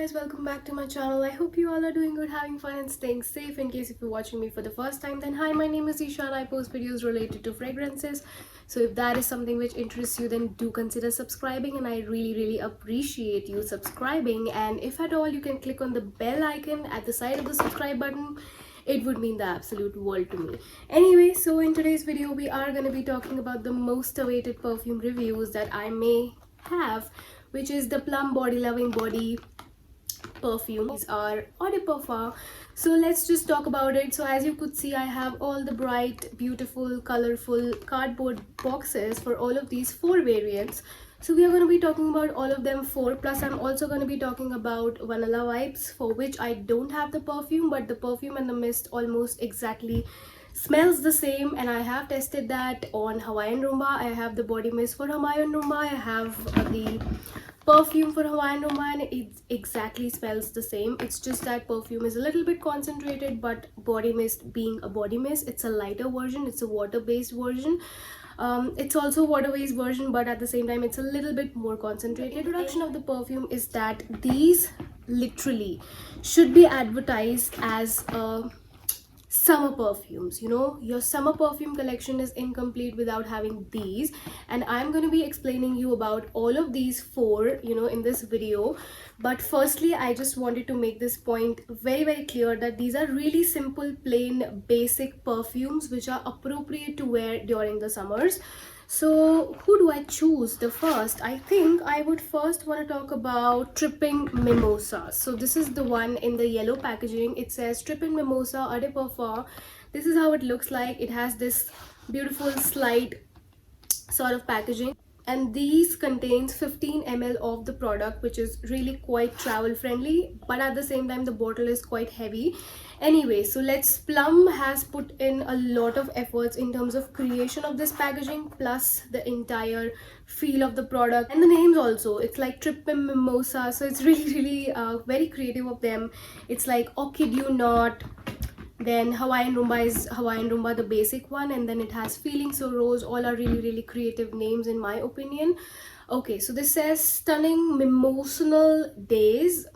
guys, welcome back to my channel. I hope you all are doing good, having fun and staying safe. In case if you're watching me for the first time, then hi, my name is Isha and I post videos related to fragrances. So if that is something which interests you, then do consider subscribing, and I really appreciate you subscribing. And if at all you can click on the bell icon at the side of the subscribe button, it would mean the absolute world to me. Anyway, so in today's video we are going to be talking about the most awaited perfume reviews that I may have, which is the Plum Body Loving Body perfume. These are eau de parfum. So let's just talk about it. So as you could see, I have all the bright, beautiful, colorful cardboard boxes for all of these four variants. So we are going to be talking about all of them four, plus I'm also going to be talking about Vanilla Vibes, for which I don't have the perfume, but the perfume and the mist almost exactly smells the same, and I have tested that on Hawaiian Rumba. I have the body mist for Hawaiian Rumba, I have the perfume for Hawaiian Rumba, and it exactly smells the same. It's just that perfume is a little bit concentrated, but body mist being a body mist, it's a lighter version, it's a water-based version. It's also a water-based version, but at the same time it's a little bit more concentrated. The introduction of the perfume is that these literally should be advertised as a summer perfumes. You know, your summer perfume collection is incomplete without having these, and I'm going to be explaining you about all of these four, you know, in this video. But firstly, I just wanted to make this point very clear that these are really simple, plain, basic perfumes which are appropriate to wear during the summers. So who do I choose? The first, I think I would first want to talk about Tripping Mimosas. So this is the one in the yellow packaging. It says Tripping Mimosa Eau de Parfum. This is how it looks like. It has this beautiful slide sort of packaging, and these contains 15 ml of the product, which is really quite travel friendly, but at the same time the bottle is quite heavy. Anyway, so Plum has put in a lot of efforts in terms of creation of this packaging, plus the entire feel of the product and the names also. It's like Tripping Mimosa, so it's really very creative of them. It's like Orchid You Not, then Hawaiian Rumba is Hawaiian Rumba, the basic one, and then it has Feeling So Rose. All are really creative names in my opinion. Okay, so this says Stunning Mimosanal Days.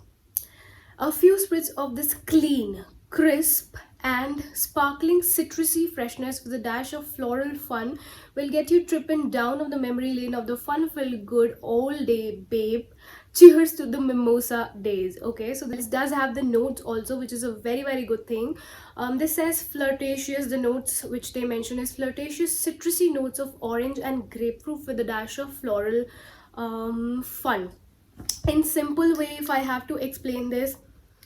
A few spritz of this clean, crisp and sparkling citrusy freshness with a dash of floral fun will get you tripping down of the memory lane of the fun-filled good old day, babe. Cheers to the mimosa days. Okay, so this does have the notes also, which is a very good thing. This says flirtatious. The notes which they mention is flirtatious citrusy notes of orange and grapefruit with a dash of floral fun. In simple way, if I have to explain this,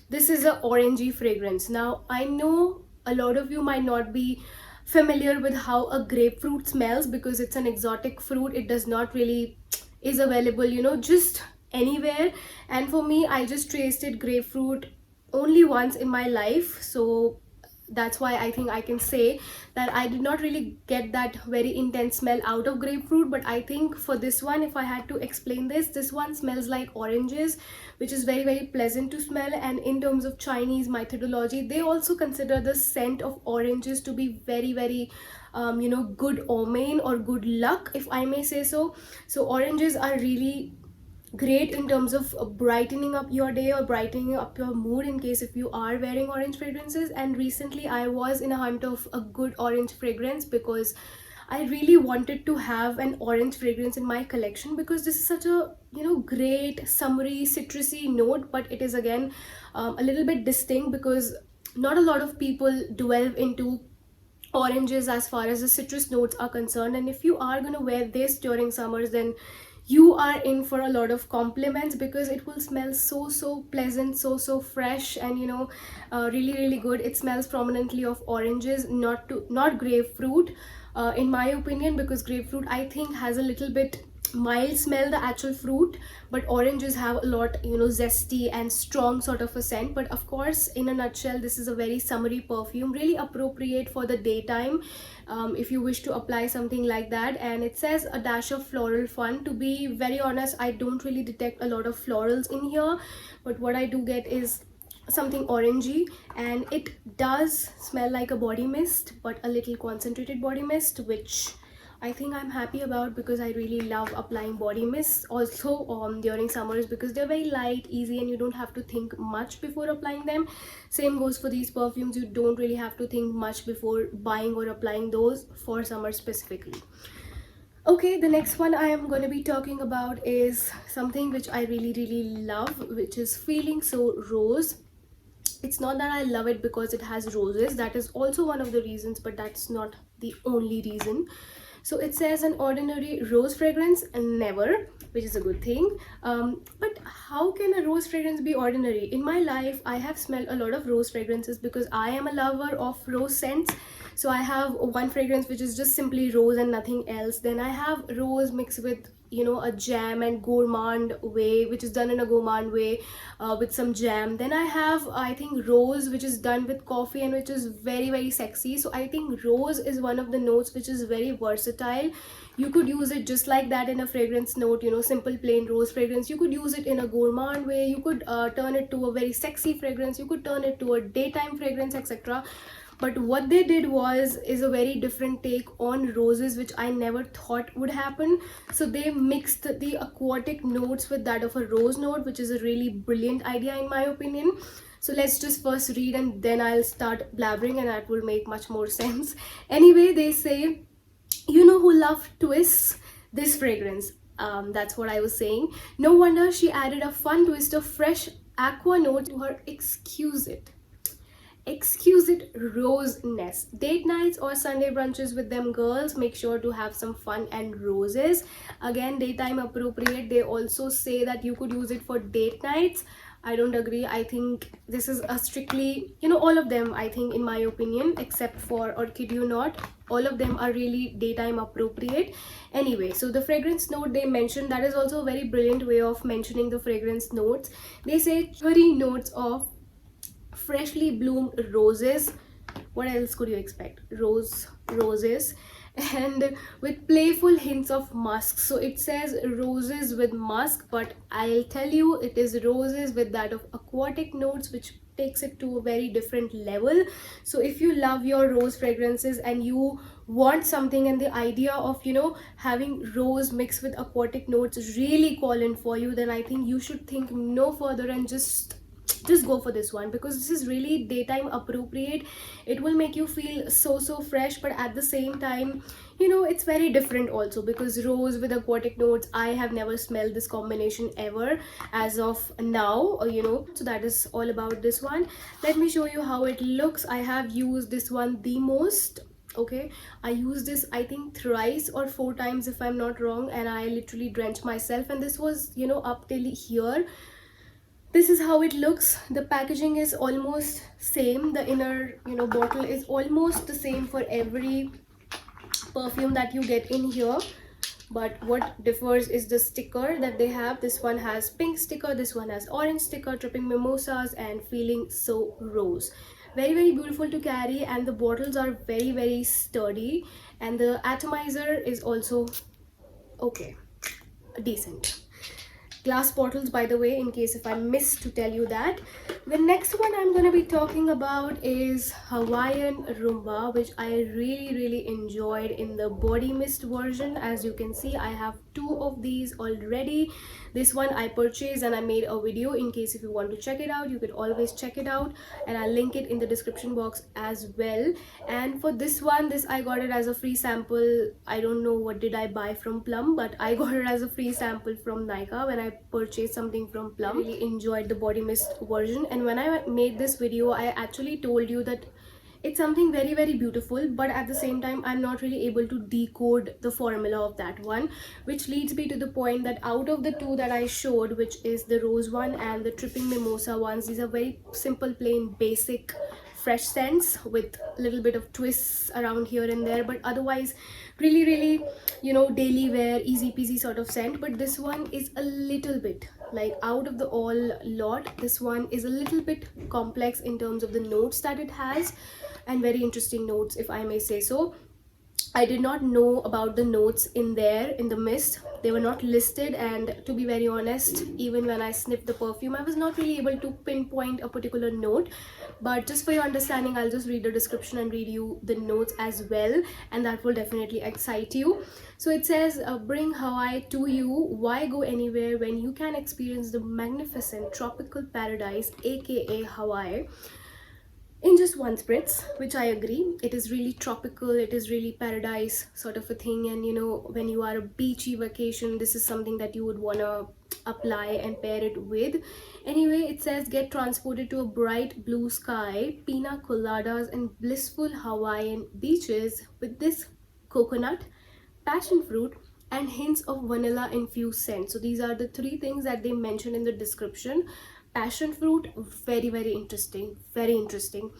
this is a orangey fragrance. Now I know a lot of you might not be familiar with how a grapefruit smells, because it's an exotic fruit. It does not really is available, you know, just anywhere. And for me, I just tasted grapefruit only once in my life, so that's why I think I can say that I did not really get that very intense smell out of grapefruit. But I think for this one, if I had to explain this one smells like oranges, which is very pleasant to smell. And in terms of Chinese methodology, they also consider the scent of oranges to be very you know, good omen or good luck, if I may say so. So oranges are really great in terms of brightening up your day or brightening up your mood, in case if you are wearing orange fragrances. And recently I was in a hunt of a good orange fragrance, because I really wanted to have an orange fragrance in my collection, because this is such a, you know, great summery citrusy note, but it is again a little bit distinct, because not a lot of people delve into oranges as far as the citrus notes are concerned. And if you are going to wear this during summers, then you are in for a lot of compliments, because it will smell so pleasant, so fresh, and you know, really good. It smells prominently of oranges, not grapefruit, in my opinion, because grapefruit I think has a little bit mild smell, the actual fruit, but oranges have a lot, you know, zesty and strong sort of a scent. But of course, in a nutshell, this is a very summery perfume, really appropriate for the daytime, if you wish to apply something like that. And it says a dash of floral fun. To be very honest, I don't really detect a lot of florals in here, but what I do get is something orangey, and it does smell like a body mist, but a little concentrated body mist, which I think I'm happy about, because I really love applying body mists also during summers, because they're very light, easy, and you don't have to think much before applying them. Same goes for these perfumes. You don't really have to think much before buying or applying those for summer specifically. Okay, the next one I am going to be talking about is something which I really love, which is Feeling So Rose. It's not that I love it because it has roses. That is also one of the reasons, but that's not the only reason. So it says an ordinary rose fragrance, never, which is a good thing. But how can a rose fragrance be ordinary? In my life, I have smelled a lot of rose fragrances because I am a lover of rose scents. So I have one fragrance which is just simply rose and nothing else. Then I have rose mixed with, you know, a jam and gourmand way, which is done in a gourmand way with some jam. Then I have, I think, rose which is done with coffee and which is very sexy. So I think rose is one of the notes which is very versatile. You could use it just like that in a fragrance note, you know, simple plain rose fragrance. You could use it in a gourmand way. You could turn it to a very sexy fragrance. You could turn it to a daytime fragrance, etc. But what they did is a very different take on roses, which I never thought would happen. So they mixed the aquatic notes with that of a rose note, which is a really brilliant idea in my opinion. So let's just first read and then I'll start blabbering, and that will make much more sense. Anyway, they say, you know who loved twists? This fragrance. That's what I was saying. No wonder she added a fun twist of fresh aqua note to her exquisite rose-ness. Date nights or Sunday brunches with them girls, make sure to have some fun and roses. Again, daytime appropriate. They also say that you could use it for date nights. I don't agree. I think this is a strictly, you know, all of them, I think, in my opinion, except for Orchid You Not, all of them are really daytime appropriate. Anyway, so the fragrance note they mentioned, that is also a very brilliant way of mentioning the fragrance notes. They say 30 notes of freshly bloomed roses. What else could you expect? Roses, and with playful hints of musk. So it says roses with musk, but I'll tell you, it is roses with that of aquatic notes, which takes it to a very different level. So if you love your rose fragrances and you want something, and the idea of, you know, having rose mixed with aquatic notes really call in for you, then I think you should think no further and just go for this one, because this is really daytime appropriate. It will make you feel so fresh, but at the same time, you know, it's very different also, because rose with aquatic notes, I have never smelled this combination ever as of now, you know. So that is all about this one. Let me show you how it looks. I have used this one the most. Okay, I used this I think thrice or 4 times if I'm not wrong, and I literally drenched myself, and this was, you know, up till here. This is how it looks. The packaging is almost same. The inner, you know, bottle is almost the same for every perfume that you get in here, but what differs is the sticker that they have. This one has pink sticker, this one has orange sticker, Tripping Mimosas and Feeling So Rose. Very beautiful to carry, and the bottles are very sturdy, and the atomizer is also okay, decent. Glass bottles, by the way, in case if I missed to tell you that. The next one I'm going to be talking about is Hawaiian Rumba, which I really enjoyed in the body mist version. As you can see, I have 2 of these already. This one I purchased and I made a video. In case if you want to check it out, you could always check it out, and I'll link it in the description box as well. And for this one, I got it as a free sample. I don't know what did I buy from Plum, but I got it as a free sample from Nika when I purchased something from Plum. I really enjoyed the body mist version, and when I made this video, I actually told you that it's something very beautiful, but at the same time I'm not really able to decode the formula of that one, which leads me to the point that out of the 2 that I showed, which is the rose one and the Tripping Mimosa ones, these are very simple, plain, basic fresh scents with a little bit of twists around here and there, but otherwise really, you know, daily wear, easy peasy sort of scent. But this one is a little bit, like, out of the all lot, this one is a little bit complex in terms of the notes that it has, and very interesting notes, if I may say so. I did not know about the notes in there in the mist. they were not listed, and to be very honest, even when I sniffed the perfume, I was not really able to pinpoint a particular note. But just for your understanding, I'll just read the description and read you the notes as well, and that will definitely excite you. So it says, bring Hawaii to you. Why go anywhere when you can experience the magnificent tropical paradise, aka Hawaii, in just one spritz? Which I agree, it is really tropical, it is really paradise sort of a thing. And you know, when you are a beachy vacation, this is something that you would want to apply and pair it with. Anyway, it says, get transported to a bright blue sky, pina coladas and blissful Hawaiian beaches with this coconut, passion fruit and hints of vanilla infused scent. So these are the three things that they mentioned in the description. Passion fruit, very very interesting, very interesting.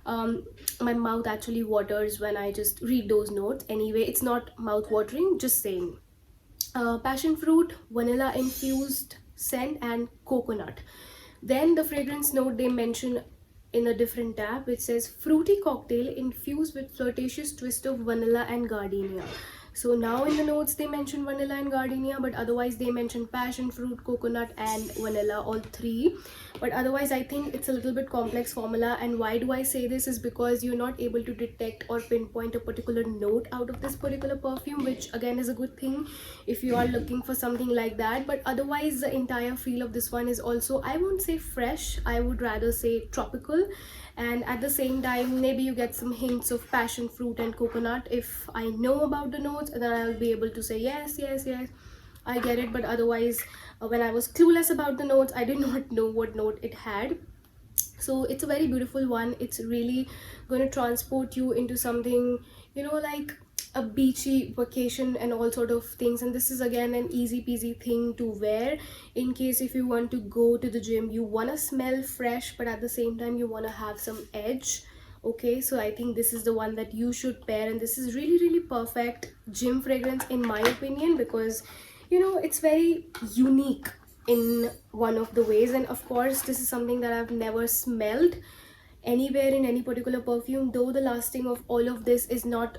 My mouth actually waters when I just read those notes. Anyway, it's not mouth watering, just saying. Passion fruit, vanilla infused scent and coconut. Then the fragrance note they mention in a different tab, which says fruity cocktail infused with flirtatious twist of vanilla and gardenia. So now in the notes they mention vanilla and gardenia, but otherwise they mention passion fruit, coconut and vanilla, all three. But otherwise I think it's a little bit complex formula. And why do I say this is because you're not able to detect or pinpoint a particular note out of this particular perfume, which again is a good thing if you are looking for something like that. But otherwise the entire feel of this one is also, I won't say fresh, I would rather say tropical. And at the same time, maybe you get some hints of passion fruit and coconut. If I know about the notes, then I'll be able to say yes, yes, yes, I get it. But otherwise, when I was clueless about the notes, I did not know what note it had. So it's a very beautiful one. It's really going to transport you into something, you know, like a beachy vacation and all sort of things. And this is again an easy peasy thing to wear in case if you want to go to the gym, you want to smell fresh but at the same time you want to have some edge. Okay, so I think this is the one that you should pair, and this is really really perfect gym fragrance in my opinion, because you know, it's very unique in one of the ways. And of course this is something that I've never smelled anywhere in any particular perfume, though the lasting of all of this is not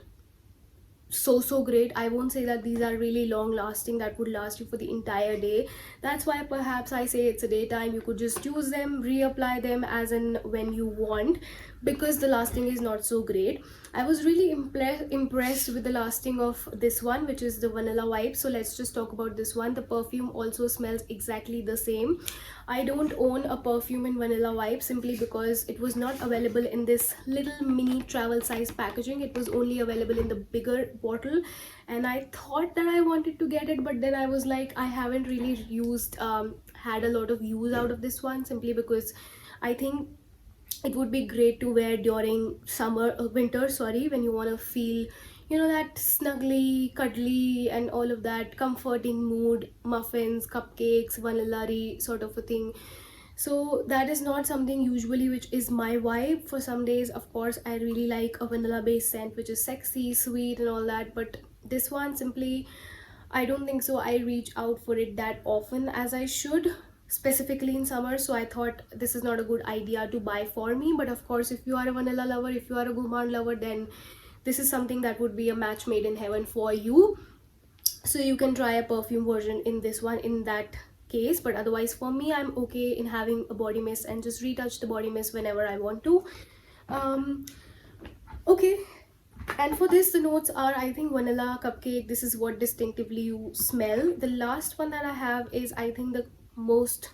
so great. I won't say that these are really long lasting that would last you for the entire day. That's why perhaps I say it's a daytime. You could just use them, reapply them as in when you want, because the lasting is not so great. I was really impressed with the lasting of this one, which is the vanilla vibe. So let's just talk about this one. The perfume also smells exactly the same. I don't own a perfume in vanilla vibe simply because it was not available in this little mini travel size packaging. It was only available in the bigger bottle, and I thought that I wanted to get it, but then I was like, I haven't really had a lot of use out of this one, simply because I think it would be great to wear during winter, sorry, when you want to feel, you know, that snuggly, cuddly and all of that comforting mood, muffins, cupcakes, vanilla sort of a thing. So that is not something usually which is my vibe. For some days, of course, I really like a vanilla based scent which is sexy, sweet and all that, but this one simply, I don't think so I reach out for it that often as I should, specifically in summer. So I thought this is not a good idea to buy for me. But of course, if you are a vanilla lover, if you are a gourmand lover, then this is something that would be a match made in heaven for you. So you can try a perfume version in this one in that case. But otherwise for me, I'm okay in having a body mist and just retouch the body mist whenever I want to. Okay, and for this the notes are, I think, vanilla, cupcake. This is what distinctively you smell. The last one that I have is, I think, the most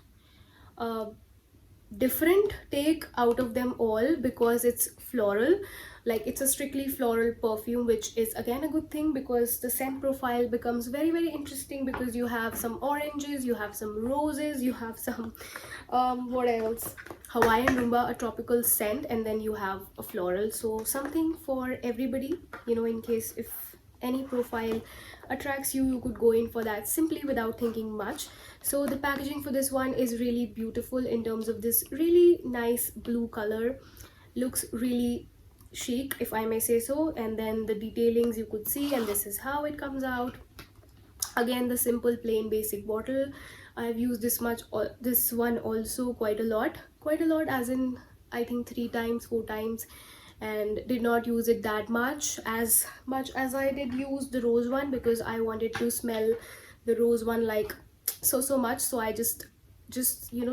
different take out of them all, because it's floral. Like, it's a strictly floral perfume, which is again a good thing because the scent profile becomes very very interesting, because you have some oranges, you have some roses, you have some what else, Hawaiian Rumba, a tropical scent, and then you have a floral. So something for everybody, you know, in case if any profile attracts you, you could go in for that simply without thinking much. So the packaging for this one is really beautiful in terms of this really nice blue color. Looks really chic, if I may say so. And then the detailings you could see, and this is how it comes out. Again, the simple plain basic bottle. I've used this one also quite a lot, as in I think 3 times, 4 times, and did not use it that much as I did use the rose one, because I wanted to smell the rose one like so much, so I just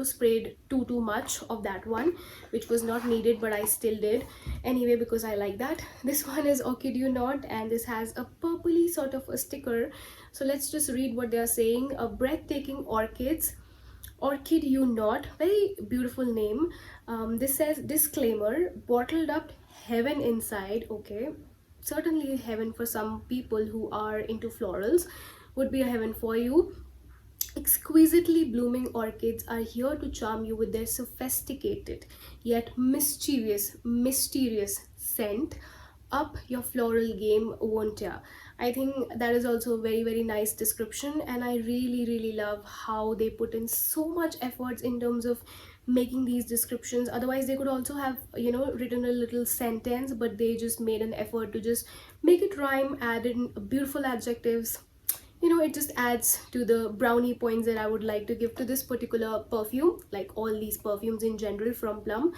sprayed too much of that one, which was not needed, but I still did anyway because I like that. This one is Orchid You Not, and this has a purpley sort of a sticker. So let's just read what they are saying. A breathtaking orchids, Orchid You Not, very beautiful name. This says disclaimer, bottled up heaven inside. Okay, certainly heaven for some people who are into florals, would be a heaven for you. Exquisitely blooming orchids are here to charm you with their sophisticated yet mysterious scent. Up your floral game, won't ya? I think that is also a very nice description, and I really love how they put in so much efforts in terms of making these descriptions. Otherwise they could also have written a little sentence, but they just made an effort to just make it rhyme, add in beautiful adjectives. It just adds to the brownie points that I would like to give to this particular perfume, like all these perfumes in general from Plum.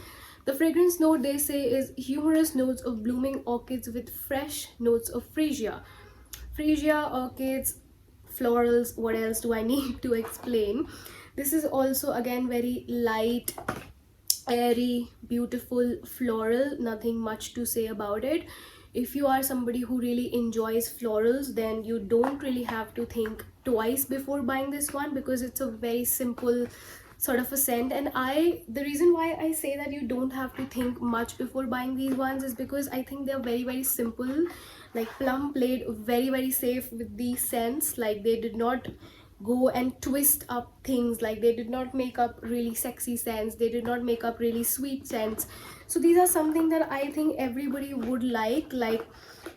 The fragrance note, they say, is humorous notes of blooming orchids with fresh notes of freesia, orchids, florals. What else do I need to explain? This is also again very light, airy, beautiful floral. Nothing much to say about it. If you are somebody who really enjoys florals, then you don't really have to think twice before buying this one, because it's a very simple sort of a scent. And the reason why I say that you don't have to think much before buying these ones is because I think they're very simple. Like Plum played very safe with these scents. Like they did not go and twist up things, like they did not make up really sexy scents, they did not make up really sweet scents. So these are something that I think everybody would like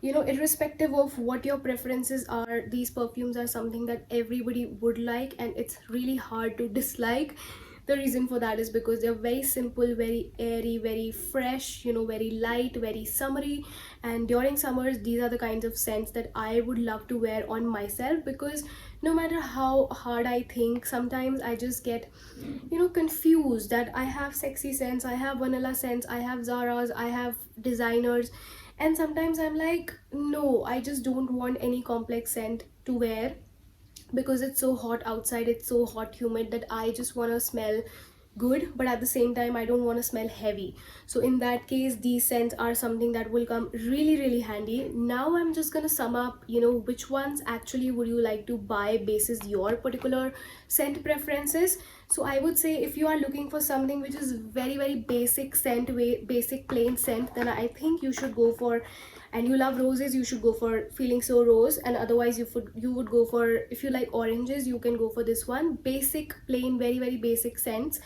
irrespective of what your preferences are. These perfumes are something that everybody would like, and it's really hard to dislike. The reason for that is because they're very simple, very airy, very fresh, very light, very summery. And during summers, these are the kinds of scents that I would love to wear on myself, because no matter how hard I think, sometimes I just get confused that I have sexy scents, I have vanilla scents, I have Zara's, I have designers, and sometimes I'm like, no, I just don't want any complex scent to wear, because it's so hot outside, it's so hot, humid, that I just want to smell good, but at the same time I don't want to smell heavy. So in that case, these scents are something that will come really handy. Now I'm just gonna sum up which ones actually would you like to buy basis your particular scent preferences. So I would say, if you are looking for something which is very basic scent, basic plain scent, then I think you should go for, and you love roses, you should go for Feeling So Rose. And otherwise you would go for, if you like oranges, you can go for this one. Basic, plain, very basic scents,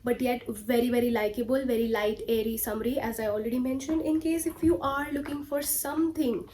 but yet very likable, very light, airy, summery, as I already mentioned. In case if you are looking for something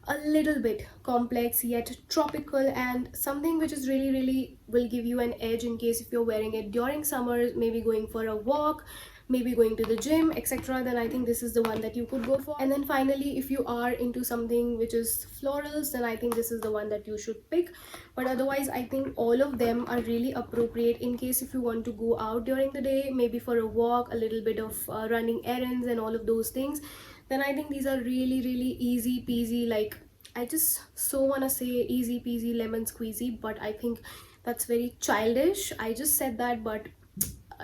a little bit complex yet tropical, and something which is really will give you an edge in case if you're wearing it during summers, maybe going for a walk, maybe going to the gym, etc., then I think this is the one that you could go for. And then finally, if you are into something which is florals, then I think this is the one that you should pick. But otherwise, I think all of them are really appropriate in case if you want to go out during the day, maybe for a walk, a little bit of running errands and all of those things. Then I think these are really easy peasy, like I just so want to say easy peasy lemon squeezy, but I think that's very childish. I just said that, but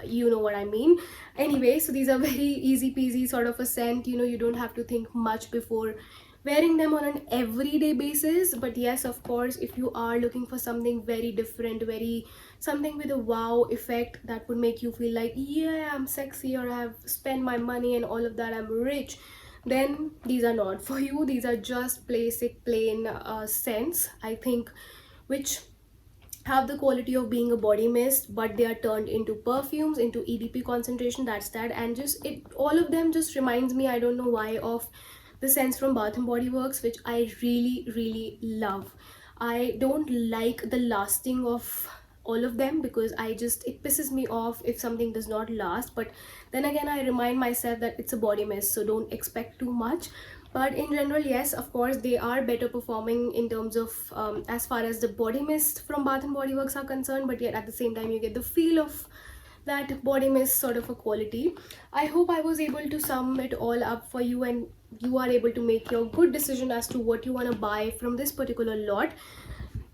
you know what I mean. Anyway, so these are very easy peasy sort of a scent. You don't have to think much before wearing them on an everyday basis. But yes, of course, if you are looking for something very different, very something with a wow effect that would make you feel like, yeah, I'm sexy, or I have spent my money and all of that, I'm rich, then these are not for you. These are just basic plain scents, I think, which have the quality of being a body mist, but they are turned into perfumes, into EDP concentration. That's that. And just it, all of them just reminds me, I don't know why, of the scents from Bath and Body Works, which I really love. I don't like the lasting of all of them, because it pisses me off if something does not last. But then again, I remind myself that it's a body mist, so don't expect too much. But in general, yes, of course, they are better performing in terms of as far as the body mist from Bath and Body Works are concerned, but yet at the same time you get the feel of that body mist sort of a quality. I hope I was able to sum it all up for you, and you are able to make your good decision as to what you want to buy from this particular lot.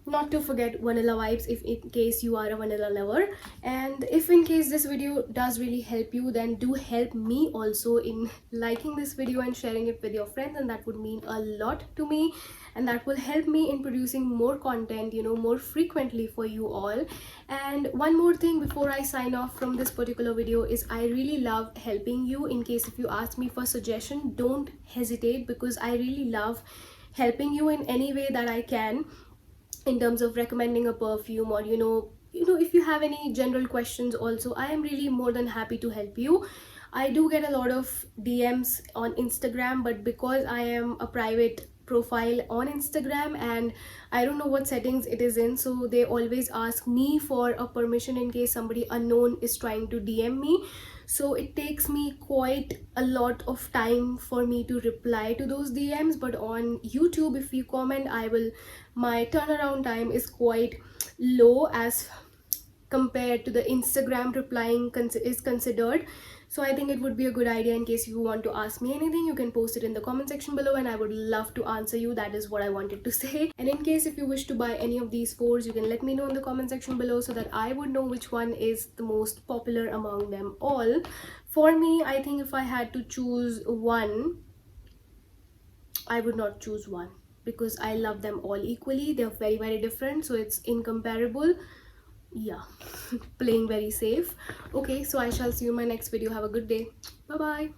not to forget vanilla vibes if in case you are a vanilla lover. And if in case this video does really help you, then do help me also in liking this video and sharing it with your friends, and that would mean a lot to me, and that will help me in producing more content, you know, more frequently for you all. And one more thing before I sign off from this particular video is I really love helping you. In case if you ask me for suggestion, don't hesitate, because I really love helping you in any way that I can, in terms of recommending a perfume, or if you have any general questions also, I am really more than happy to help you. I do get a lot of DMs on Instagram, but because I am a private profile on Instagram and I don't know what settings it is in, so they always ask me for a permission in case somebody unknown is trying to DM me. So it takes me quite a lot of time for me to reply to those DMs. But on YouTube, if you comment, my turnaround time is quite low as compared to the Instagram replying is considered. So I think it would be a good idea, in case you want to ask me anything, you can post it in the comment section below and I would love to answer you. That is what I wanted to say. And in case if you wish to buy any of these fours, you can let me know in the comment section below, so that I would know which one is the most popular among them all. For me, I think if I had to choose one, I would not choose one, because I love them all equally. They're very, very different, so it's incomparable. Yeah. Playing very safe. Okay, so I shall see you in my next video. Have a good day. Bye bye.